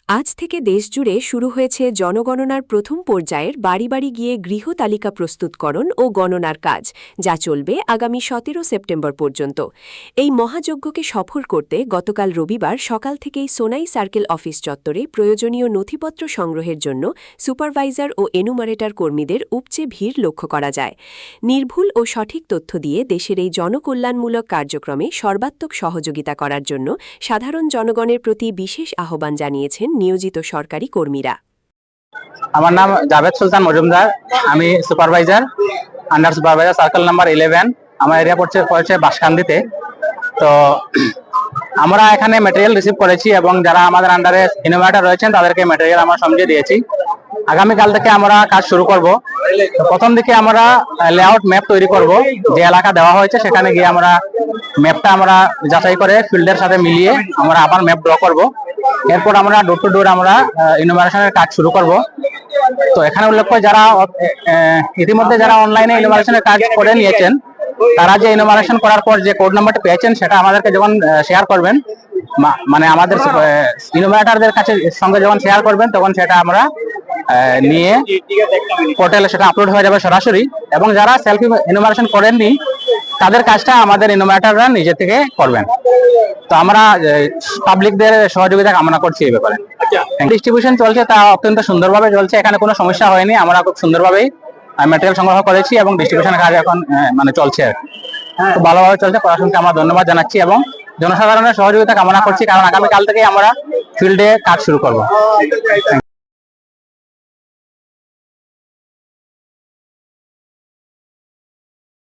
আজ থেকে দেশজুড়ে শুরু হয়েছে জনগণনার প্রথম পর্যায়ের বাড়ি বাড়ি গিয়ে গৃহ তালিকা প্রস্তুতকরণ ও গণনার কাজ, যা চলবে আগামী ১৭ সেপ্টেম্বর পর্যন্ত। এই মহাযজ্ঞকে সফল করতে গতকাল রবিবার সকাল থেকেই সোনাই সার্কেল অফিস চত্বরে প্রয়োজনীয় নথিপত্র সংগ্রহের জন্য সুপারভাইজার ও এনুমারেটর কর্মীদের উপচে ভিড় লক্ষ্য করা যায়। নির্ভুল ও সঠিক তথ্য দিয়ে দেশের এই জনকল্যাণমূলক কার্যক্রমে সর্বাত্মক সহযোগিতা করার জন্য সাধারণ জনগণের প্রতি বিশেষ আহ্বান জানিয়েছেন নিয়োজিত সরকারি কর্মীরা। আমার নাম জাভেদ সুলতান মজুমদার। আমি supervisor, under supervisor circle number 11। আমার এরিয়া পড়ছে বাঁশকান্দিতে। তো আমরা এখানে ম্যাটেরিয়াল রিসিভ করেছি এবং যারা আমাদের আন্ডারে ইনোভেটর রয়েছেন তাদেরকে ম্যাটেরিয়াল আমরা সমঝে দিয়েছি। আগামীকাল থেকে আমরা কাজ শুরু করব। প্রথম দিকে আমরা লেআউট ম্যাপ তৈরি করব। যে এলাকা দেওয়া হয়েছে সেখানে গিয়ে আমরা ম্যাপটা আমরা যাচাই করে ফিল্ডের সাথে মিলিয়ে আমরা আবার ম্যাপ ড্র করব। এরপর আমরা ডোর টু ডোর আমরা ইনোভেশনের কাজ শুরু করব। তো এখানে উল্লেখ্য, যারা ইতিমধ্যে যারা অনলাইনে ইনোভেশনের কাজ করে নিয়েছেন, তারা যে ইনোভেশন করার পর যে কোড নাম্বারটা পেয়েছেন সেটা আমাদেরকে যখন শেয়ার করবেন, মানে আমাদের ইনোভেটরদের কাছে সঙ্গে যখন শেয়ার করবেন, তখন সেটা আমরা নিয়ে পোর্টালে সেটা আপলোড হয়ে যাবে সরাসরি। এবং যারা সেলফ ইনোভেশন করেননি তাদের কাজটা আমাদের ইনোভেটররা নিজে থেকে করবেন। তো আমরা পাবলিকদের সহযোগিতা কামনা করছি এই ব্যাপারে। ডিস্ট্রিবিউশন চলছে, তা অত্যন্ত সুন্দরভাবে চলছে। এখানে কোনো সমস্যা হয়নি। আমরা খুব সুন্দরভাবেই ম্যাটেরিয়াল সংগ্রহ করেছি এবং ডিস্ট্রিবিউশনের কাজ এখন মানে চলছে। খুব ভালোভাবে চলছে। প্রশাসনকে আমরা ধন্যবাদ জানাচ্ছি এবং জনসাধারণের সহযোগিতা কামনা করছি, কারণ আগামীকাল থেকে আমরা ফিল্ডে কাজ শুরু করব।